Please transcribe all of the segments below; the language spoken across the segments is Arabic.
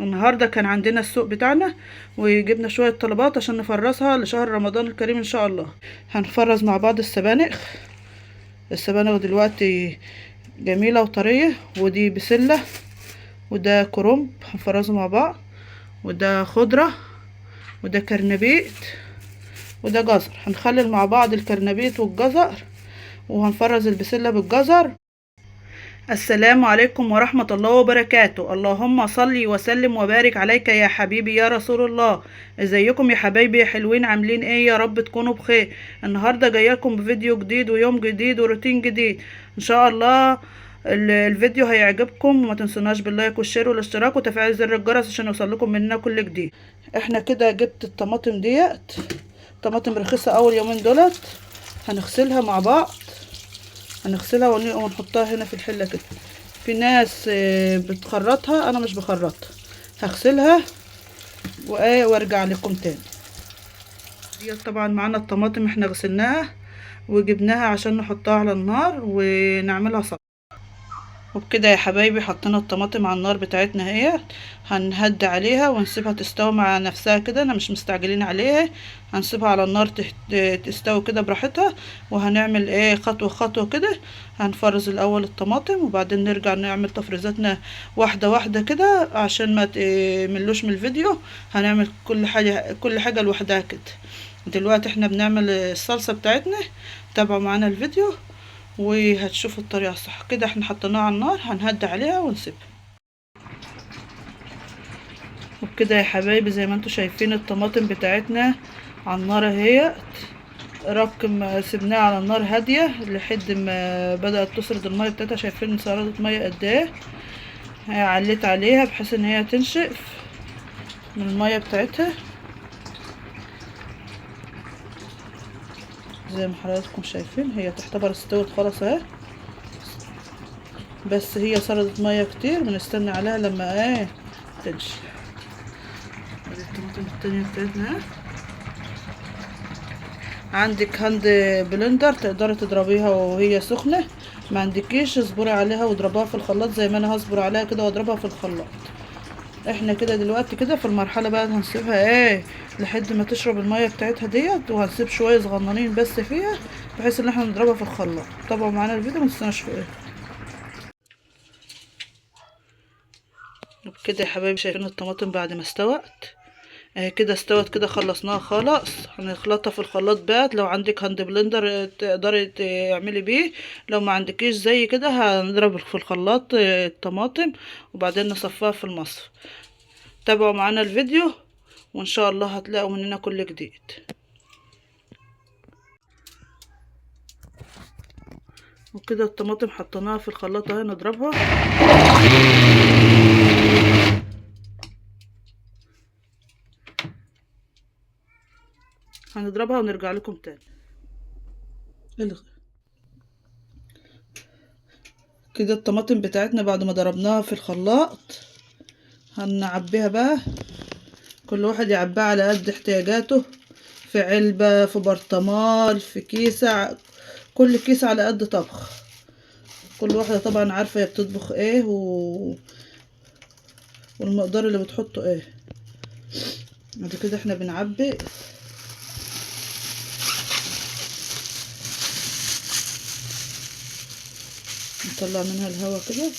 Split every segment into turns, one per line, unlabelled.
النهارده كان عندنا السوق بتاعنا، وجبنا شويه طلبات عشان نفرزها لشهر رمضان الكريم ان شاء الله. هنفرز مع بعض السبانخ دلوقتي جميله وطريه، ودي بسله وده كرنب هنفرزه مع بعض، وده خضره وده كرنبيت وده جزر. هنخلل مع بعض الكرنبيت والجزر وهنفرز البسله بالجزر. السلام عليكم ورحمة الله وبركاته. اللهم صلي وسلم وبارك عليك يا حبيبي يا رسول الله. ازيكم يا حبايبي يا حلوين، عاملين ايه؟ يا رب تكونوا بخير. النهاردة جايلكم بفيديو جديد ويوم جديد وروتين جديد ان شاء الله. الفيديو هيعجبكم، وما تنسوناش باللايك والشير والاشتراك وتفعيل زر الجرس عشان يوصلكم مننا كل جديد. احنا كده جبت الطماطم ديت، طماطم رخيصة اول يومين دولت. هنغسلها مع بعض، هنغسلها ونحطها هنا في الحلة كده. في ناس بتخرطها، انا مش بخرطها. هغسلها وارجع لكم تاني. دي طبعا معانا الطماطم احنا غسلناها وجبناها عشان نحطها على النار ونعملها صلصة. وبكده يا حبايبي حطينا الطماطم على النار بتاعتنا اهي. هنهدي عليها ونسيبها تستوي مع نفسها كده، انا مش مستعجلين عليها. هنسيبها على النار تستوي كده براحتها. وهنعمل ايه خطوه خطوه كده. هنفرز الاول الطماطم وبعدين نرجع نعمل تفريزاتنا واحده واحده كده عشان ما تملوش من الفيديو. هنعمل كل حاجه لوحدها كده. دلوقتي احنا بنعمل الصلصه بتاعتنا، تابعوا معانا الفيديو وهتشوفوا الطريقه الصح. كده احنا حطيناها على النار، هنهدي عليها ونسيبها. وبكده يا حبايبي زي ما انتم شايفين الطماطم بتاعتنا على النار اهي. سيبناها على النار هاديه لحد ما بدات تسرد الميه بتاعتها. شايفين سردت ميه قد ايه؟ عليت عليها بحيث ان هي تنشف من الميه بتاعتها زي ما حضراتكم شايفين. هي تعتبر استوت خلاص اهي، بس هي سردت ميه كتير. بنستنى عليها لما تنشف. ادي الطماطم التانية بتاعتنا. عندك هاند بلندر تقدري تضربيها وهي سخنه، ما عندكيش اصبري عليها واضربها في الخلاط زي ما انا هصبر عليها كده واضربها في الخلاط. احنا كده دلوقتي كده في المرحله بقى هنسيبها لحد ما تشرب الميه بتاعتها ديت، وهنسيب شويه صغننين بس فيها بحيث ان احنا نضربها في الخلاط. طبعا معانا الفيديو ما تنسوناش في كده يا حبايبي. شايفين الطماطم بعد ما استوت كده استوت كده، خلصناها خلاص. هنخلطها في الخلاط بقى. لو عندك هاند بلندر تقدري تعملي بيه، لو ما عندكيش زي كده هنضرب في الخلاط الطماطم وبعدين نصفيها في المصفى. تابعوا معانا الفيديو وان شاء الله هتلاقوا مننا كل جديد. وكده الطماطم حطيناها في الخلاط اهي نضربها. هنضربها ونرجع لكم تاني. كده الطماطم بتاعتنا بعد ما ضربناها في الخلاط هنعبيها بقى. كل واحد يعبيها على قد احتياجاته، في علبة، في برطمان، في كيسة. كل كيسة على قد طبخ. كل واحدة طبعا عارفة هي بتطبخ ايه والمقدار اللي بتحطه ايه. بعد كده احنا بنعبي. نطلع منها الهواء كده.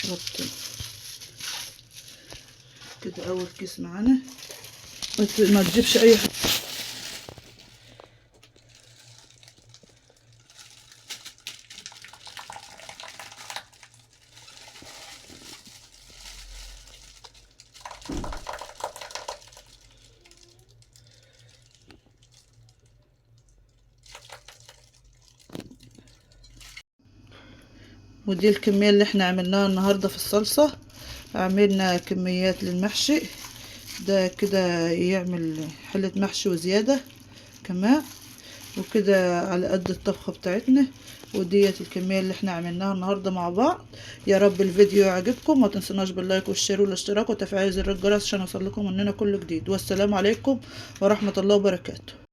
ربط كده اول كيس معانا. ما تجيبش اي حاجة. ودي الكمية اللي احنا عملناها النهاردة في الصلصة. عملنا كميات للمحشي ده كده يعمل حلة محشي وزيادة كمان، وكده على قد الطبخة بتاعتنا. وديت الكمية اللي احنا عملناها النهاردة مع بعض. يا رب الفيديو يعجبكم، ما تنسوناش باللايك والشير والاشتراك وتفعيل زر الجرس عشان يوصلكم مننا كل جديد. والسلام عليكم ورحمة الله وبركاته.